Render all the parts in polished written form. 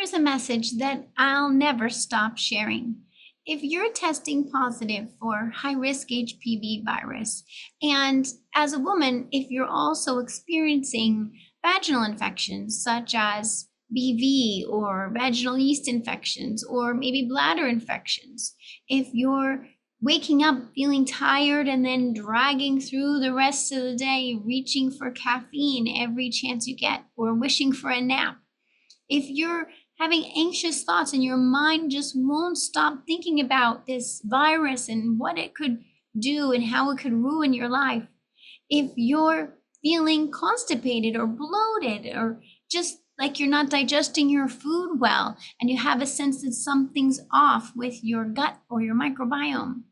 Here's a message that I'll never stop sharing. If you're testing positive for high risk HPV virus, and as a woman, if you're also experiencing vaginal infections such as BV or vaginal yeast infections, or maybe bladder infections, if you're waking up feeling tired and then dragging through the rest of the day, reaching for caffeine every chance you get, or wishing for a nap, if you're having anxious thoughts and your mind just won't stop thinking about this virus and what it could do and how it could ruin your life, if you're feeling constipated or bloated or just like you're not digesting your food well and you have a sense that something's off with your gut or your microbiome,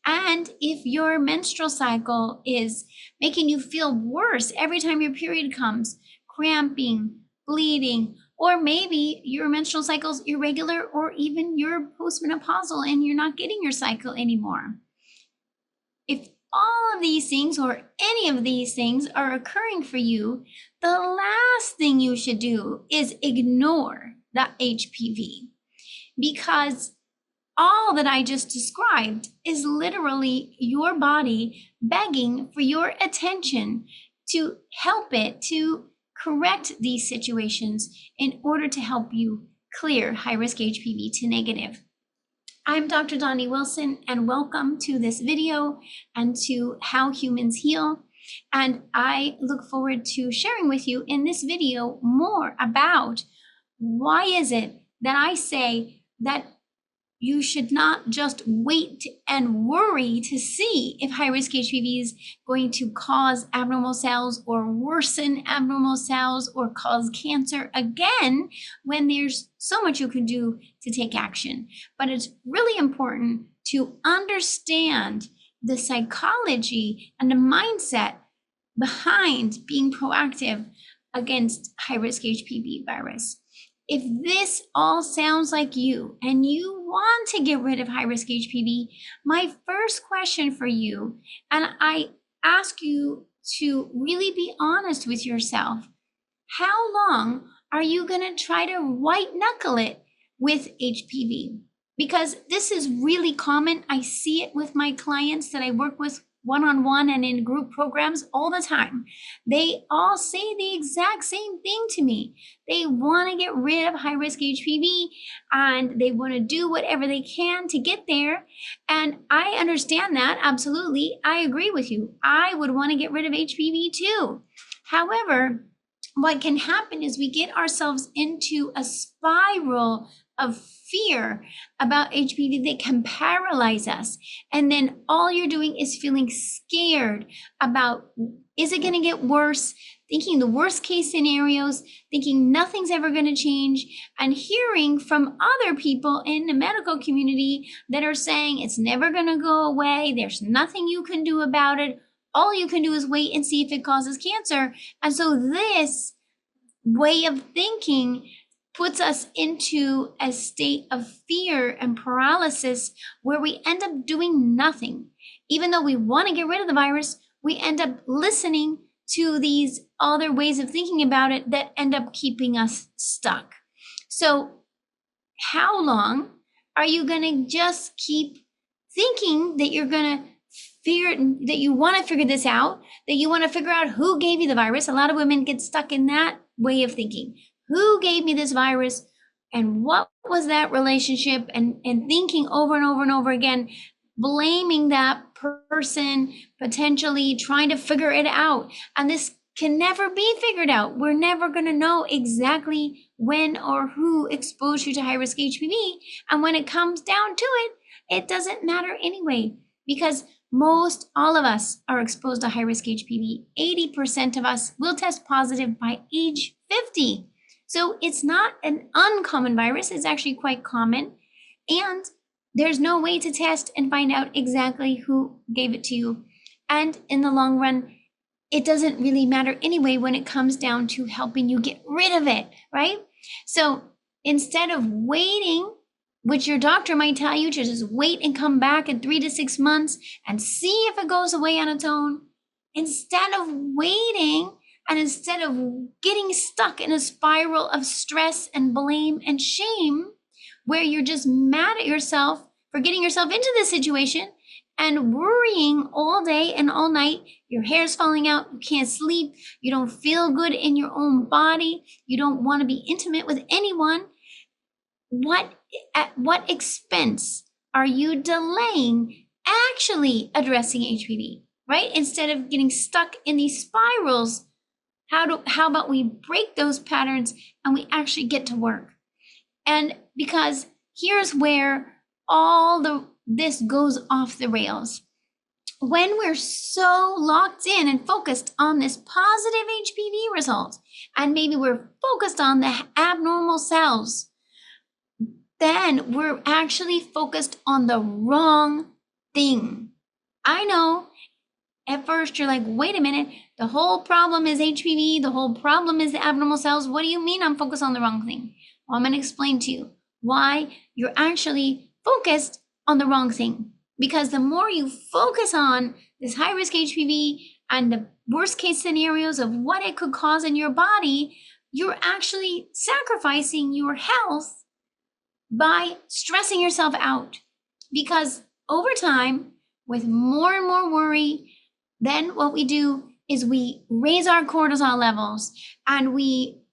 and if your menstrual cycle is making you feel worse every time your period comes, cramping, bleeding, or maybe your menstrual cycle's irregular, or even you're postmenopausal and you're not getting your cycle anymore. If all of these things or any of these things are occurring for you, the last thing you should do is ignore the HPV, because all that I just described is literally your body begging for your attention to help it to correct these situations in order to help you clear high-risk HPV to negative. I'm Dr. Donnie Wilson, and welcome to this video and to How Humans Heal. And I look forward to sharing with you in this video more about why is it that I say that you should not just wait and worry to see if high-risk HPV is going to cause abnormal cells or worsen abnormal cells or cause cancer again, when there's so much you can do to take action. But it's really important to understand the psychology and the mindset behind being proactive against high-risk HPV virus. If this all sounds like you and you want to get rid of high-risk HPV, my first question for you, and I ask you to really be honest with yourself, how long are you going to try to white knuckle it with HPV? Because this is really common. I see it with my clients that I work with one-on-one and in group programs all the time. They all say the exact same thing to me. They want to get rid of high-risk HPV and they want to do whatever they can to get there. And I understand that, absolutely. I agree with you. I would want to get rid of HPV too. However, what can happen is we get ourselves into a spiral of fear about HPV that can paralyze us. And then all you're doing is feeling scared about, is it going to get worse? Thinking the worst case scenarios, thinking nothing's ever going to change, and hearing from other people in the medical community that are saying it's never going to go away. There's nothing you can do about it. All you can do is wait and see if it causes cancer. And so this way of thinking puts us into a state of fear and paralysis where we end up doing nothing. Even though we want to get rid of the virus, we end up listening to these other ways of thinking about it that end up keeping us stuck. So how long are you going to just keep thinking that you're going to that you want to figure this out, that you want to figure out who gave you the virus? A lot of women get stuck in that way of thinking. Who gave me this virus and what was that relationship? And thinking over and over and over again, blaming that person, potentially trying to figure it out. And this can never be figured out. We're never going to know exactly when or who exposed you to high-risk HPV. And when it comes down to it, it doesn't matter anyway, because most all of us are exposed to high-risk HPV. 80% of us will test positive by age 50. So it's not an uncommon virus. It's actually quite common. And there's no way to test and find out exactly who gave it to you. And in the long run, it doesn't really matter anyway when it comes down to helping you get rid of it, right? So instead of waiting, which your doctor might tell you to just wait and come back in 3 to 6 months and see if it goes away on its own, instead of waiting And instead of getting stuck in a spiral of stress and blame and shame, where you're just mad at yourself for getting yourself into this situation and worrying all day and all night, your hair's falling out, you can't sleep, you don't feel good in your own body, you don't want to be intimate with anyone, at what expense are you delaying actually addressing HPV, right? Instead of getting stuck in these spirals, how about we break those patterns and we actually get to work? And because here's where this goes off the rails. When we're so locked in and focused on this positive HPV result, and maybe we're focused on the abnormal cells, then we're actually focused on the wrong thing. I know at first you're like, wait a minute, the whole problem is HPV, the whole problem is the abnormal cells. What do you mean I'm focused on the wrong thing? Well, I'm going to explain to you why you're actually focused on the wrong thing. Because the more you focus on this high-risk HPV and the worst-case scenarios of what it could cause in your body, you're actually sacrificing your health by stressing yourself out. Because over time, with more and more worry, then what we do is we raise our cortisol levels, and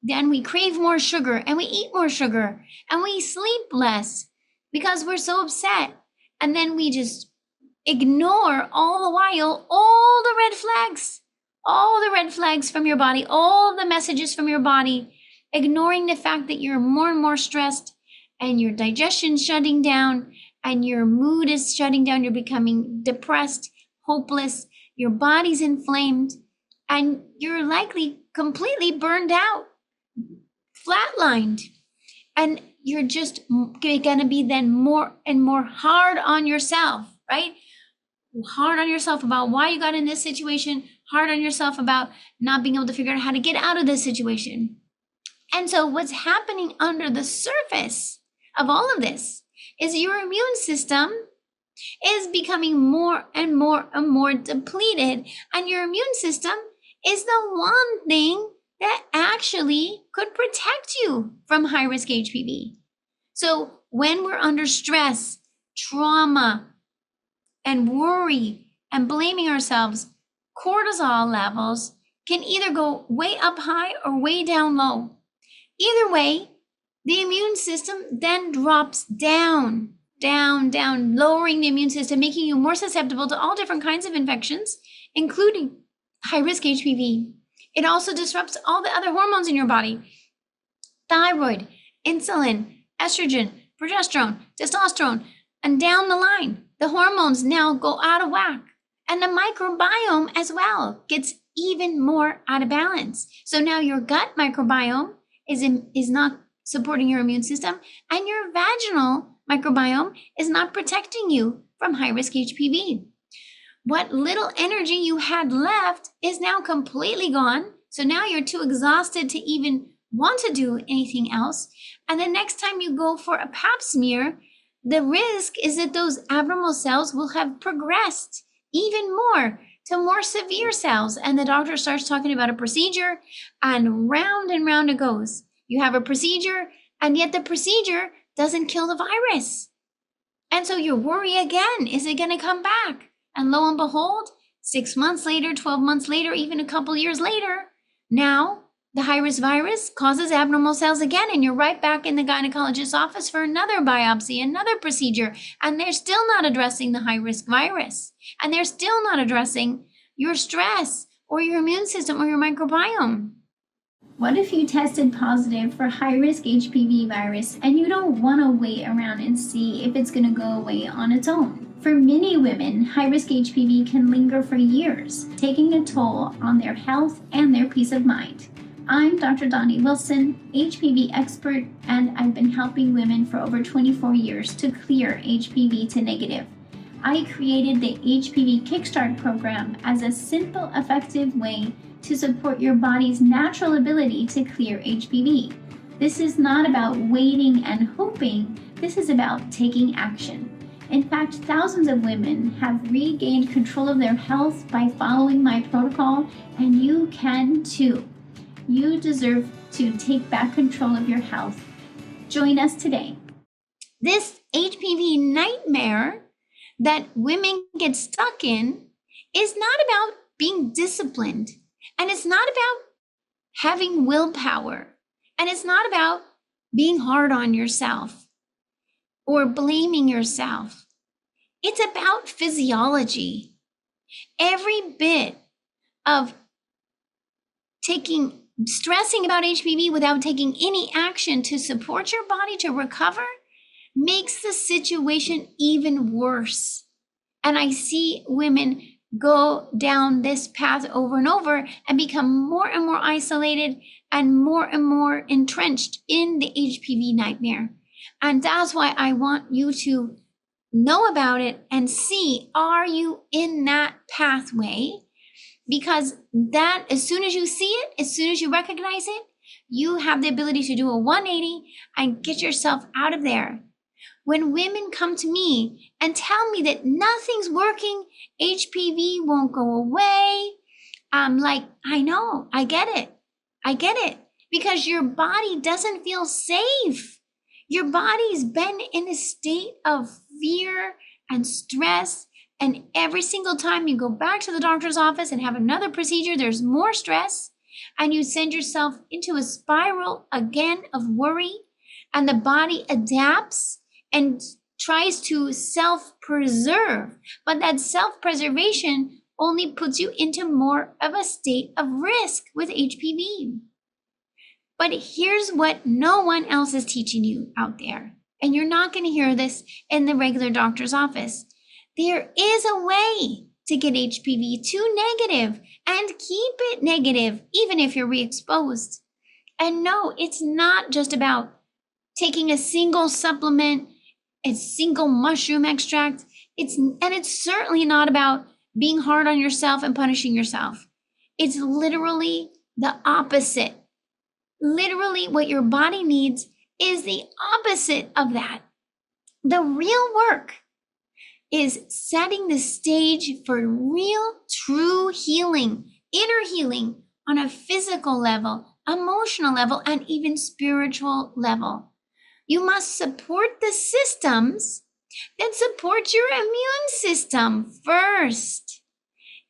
then we crave more sugar, and we eat more sugar, and we sleep less because we're so upset. And then we just ignore all the while all the red flags from your body, all the messages from your body, ignoring the fact that you're more and more stressed and your digestion's shutting down and your mood is shutting down. You're becoming depressed, hopeless, your body's inflamed, and you're likely completely burned out, flatlined. And you're just going to be then more and more hard on yourself, right? Hard on yourself about why you got in this situation, hard on yourself about not being able to figure out how to get out of this situation. And so what's happening under the surface of all of this is your immune system is becoming more and more and more depleted. And your immune system is the one thing that actually could protect you from high-risk HPV. So when we're under stress, trauma, and worry, and blaming ourselves, cortisol levels can either go way up high or way down low. Either way, the immune system then drops down, lowering the immune system, making you more susceptible to all different kinds of infections, including high-risk HPV. It also disrupts all the other hormones in your body: thyroid, insulin, estrogen, progesterone, testosterone, and down the line. The hormones now go out of whack. And the microbiome as well gets even more out of balance. So now your gut microbiome is not supporting your immune system, and your vaginal microbiome is not protecting you from high-risk HPV. What little energy you had left is now completely gone. So now you're too exhausted to even want to do anything else. And the next time you go for a pap smear, the risk is that those abnormal cells will have progressed even more to more severe cells. And the doctor starts talking about a procedure, and round it goes. You have a procedure, and yet the procedure doesn't kill the virus. And so you worry again, is it going to come back? And lo and behold, 6 months later, 12 months later, even a couple years later, now the high-risk virus causes abnormal cells again, and you're right back in the gynecologist's office for another biopsy, another procedure, and they're still not addressing the high-risk virus. And they're still not addressing your stress or your immune system or your microbiome. What if you tested positive for high-risk HPV virus and you don't want to wait around and see if it's going to go away on its own? For many women, high-risk HPV can linger for years, taking a toll on their health and their peace of mind. I'm Dr. Donnie Wilson, HPV expert, and I've been helping women for over 24 years to clear HPV to negative. I created the HPV Kickstart program as a simple, effective way to support your body's natural ability to clear HPV. This is not about waiting and hoping. This is about taking action. In fact, thousands of women have regained control of their health by following my protocol, and you can too. You deserve to take back control of your health. Join us today. This HPV nightmare that women get stuck in is not about being disciplined, and it's not about having willpower, and it's not about being hard on yourself or blaming yourself. It's about physiology. Every bit of stressing about HPV without taking any action to support your body to recover makes the situation even worse. And I see women go down this path over and over and become more and more isolated and more entrenched in the HPV nightmare. And that's why I want you to know about it and see, are you in that pathway? Because that, as soon as you see it, as soon as you recognize it, you have the ability to do a 180 and get yourself out of there. When women come to me and tell me that nothing's working, HPV won't go away, I'm like, I know, I get it, because your body doesn't feel safe. Your body's been in a state of fear and stress, and every single time you go back to the doctor's office and have another procedure, there's more stress, and you send yourself into a spiral again of worry, and the body adapts and tries to self-preserve, but that self-preservation only puts you into more of a state of risk with HPV. But here's what no one else is teaching you out there, and you're not going to hear this in the regular doctor's office. There is a way to get HPV to negative and keep it negative, even if you're re-exposed. And no, it's not just about taking a single supplement, a single mushroom extract. It's certainly not about being hard on yourself and punishing yourself. It's literally the opposite. Literally, what your body needs is the opposite of that. The real work is setting the stage for real, true healing, inner healing on a physical level, emotional level, and even spiritual level. You must support the systems that support your immune system first.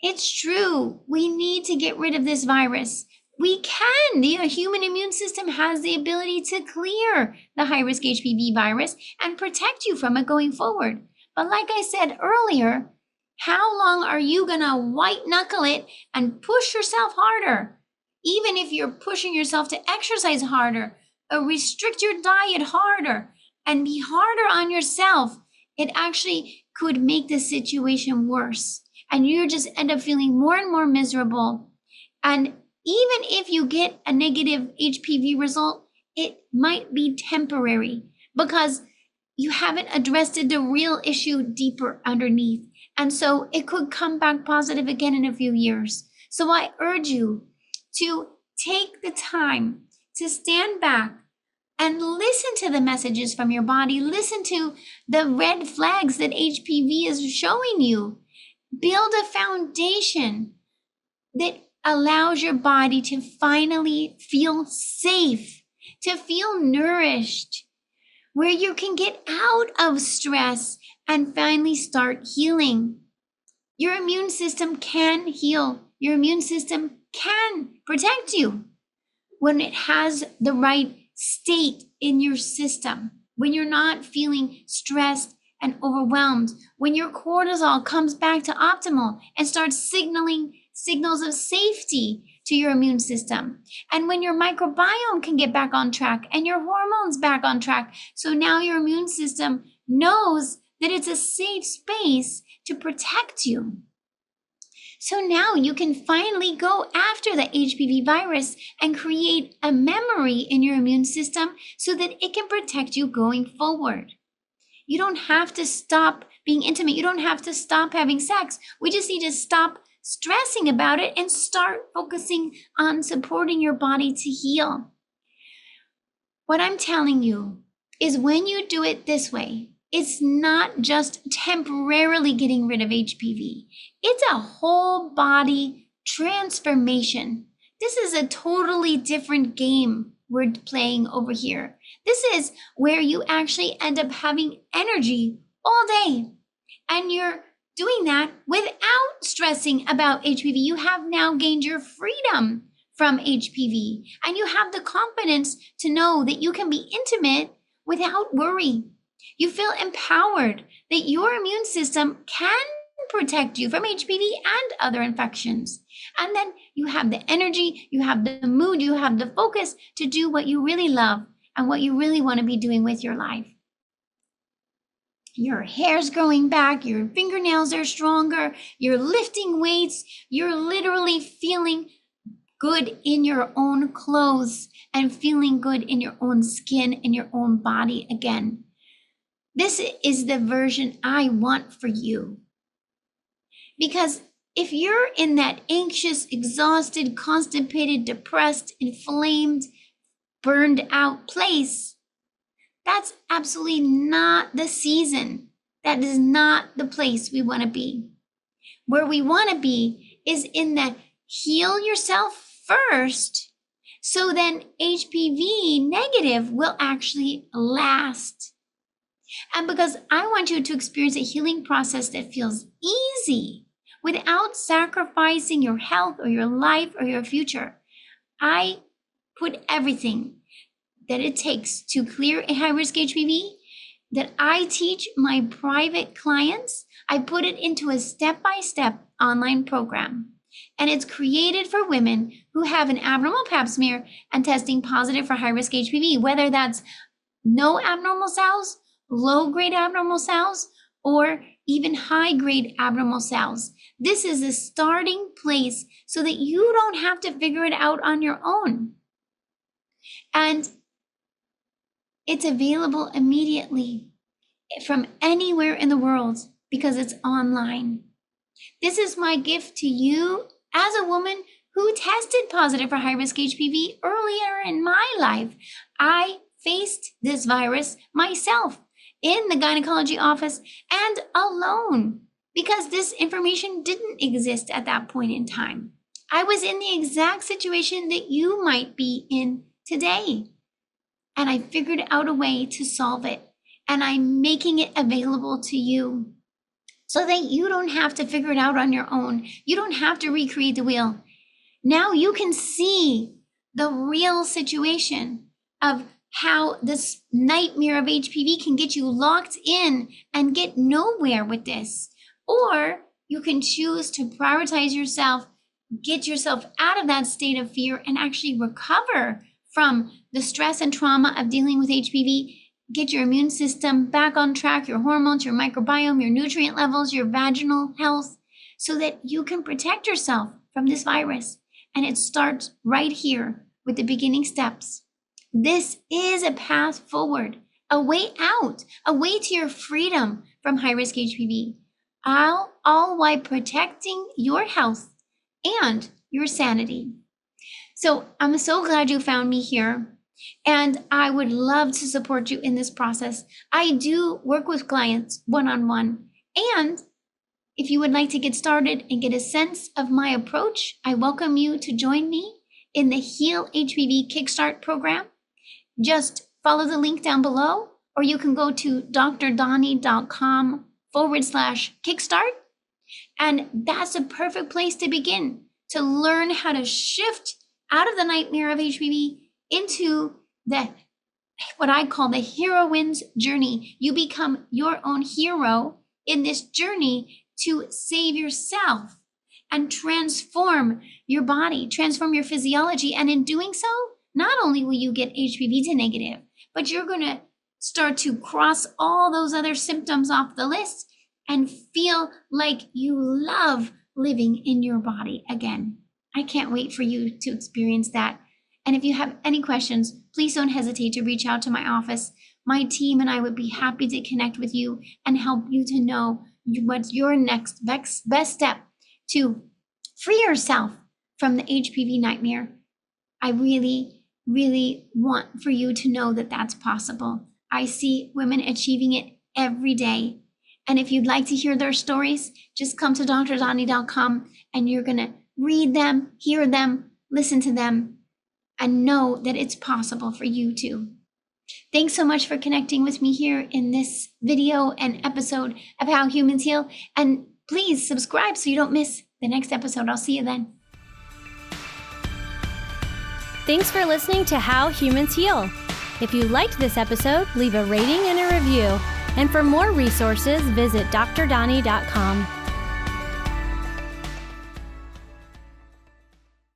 It's true, we need to get rid of this virus. We can. The human immune system has the ability to clear the high-risk HPV virus and protect you from it going forward. But like I said earlier, how long are you going to white knuckle it and push yourself harder? Even if you're pushing yourself to exercise harder, or restrict your diet harder, and be harder on yourself, it actually could make the situation worse. And you just end up feeling more and more miserable. And even if you get a negative HPV result, it might be temporary because you haven't addressed the real issue deeper underneath. And so it could come back positive again in a few years. So I urge you to take the time to stand back and listen to the messages from your body. Listen to the red flags that HPV is showing you. Build a foundation that allows your body to finally feel safe, to feel nourished, where you can get out of stress and finally start healing. Your immune system can heal. Your immune system can protect you when it has the right state in your system, when you're not feeling stressed and overwhelmed, when your cortisol comes back to optimal and starts signaling signals of safety to your immune system, and when your microbiome can get back on track and your hormones back on track. So now your immune system knows that it's a safe space to protect you. So now you can finally go after the HPV virus and create a memory in your immune system so that it can protect you going forward. You don't have to stop being intimate. You don't have to stop having sex. We just need to stop stressing about it and start focusing on supporting your body to heal. What I'm telling you is when you do it this way, it's not just temporarily getting rid of HPV. It's a whole body transformation. This is a totally different game we're playing over here. This is where you actually end up having energy all day. And you're doing that without stressing about HPV. You have now gained your freedom from HPV, and you have the confidence to know that you can be intimate without worry. You feel empowered that your immune system can protect you from HPV and other infections. And then you have the energy, you have the mood, you have the focus to do what you really love and what you really want to be doing with your life. Your hair's growing back, your fingernails are stronger, you're lifting weights, you're literally feeling good in your own clothes and feeling good in your own skin and your own body again. This is the version I want for you. Because if you're in that anxious, exhausted, constipated, depressed, inflamed, burned out place, that's absolutely not the season. That is not the place we want to be. Where we want to be is in that heal yourself first, so then HPV negative will actually last. And because I want you to experience a healing process that feels easy without sacrificing your health or your life or your future, I put everything that it takes to clear a high-risk HPV that I teach my private clients. I put it into a step-by-step online program. And it's created for women who have an abnormal pap smear and testing positive for high-risk HPV, whether that's no abnormal cells, low-grade abnormal cells, or even high-grade abnormal cells. This is a starting place so that you don't have to figure it out on your own. And it's available immediately from anywhere in the world because it's online. This is my gift to you as a woman who tested positive for high-risk HPV earlier in my life. I faced this virus myself in the gynecology office and alone because this information didn't exist at that point in time. I was in the exact situation that you might be in today. And I figured out a way to solve it. And I'm making it available to you so that you don't have to figure it out on your own. You don't have to recreate the wheel. Now you can see the real situation of how this nightmare of HPV can get you locked in and get nowhere with this. Or you can choose to prioritize yourself, get yourself out of that state of fear and actually recover from the stress and trauma of dealing with HPV, get your immune system back on track, your hormones, your microbiome, your nutrient levels, your vaginal health, so that you can protect yourself from this virus. And it starts right here with the beginning steps. This is a path forward, a way out, a way to your freedom from high-risk HPV, all while protecting your health and your sanity. So I'm so glad you found me here, and I would love to support you in this process. I do work with clients one-on-one, and if you would like to get started and get a sense of my approach, I welcome you to join me in the Heal HPV Kickstart program. Just follow the link down below, or you can go to drdonnie.com/kickstart, and that's a perfect place to begin to learn how to shift out of the nightmare of HPV into what I call the heroine's journey. You become your own hero in this journey to save yourself and transform your body, transform your physiology. And in doing so, not only will you get HPV to negative, but you're going to start to cross all those other symptoms off the list and feel like you love living in your body again. I can't wait for you to experience that. And if you have any questions, please don't hesitate to reach out to my office. My team and I would be happy to connect with you and help you to know what's your next best step to free yourself from the HPV nightmare. I really, really want for you to know that that's possible. I see women achieving it every day. And if you'd like to hear their stories, just come to drdonnie.com and you're going to read them, hear them, listen to them, and know that it's possible for you too. Thanks so much for connecting with me here in this video and episode of How Humans Heal. And please subscribe so you don't miss the next episode. I'll see you then. Thanks for listening to How Humans Heal. If you liked this episode, leave a rating and a review. And for more resources, visit drdonnie.com.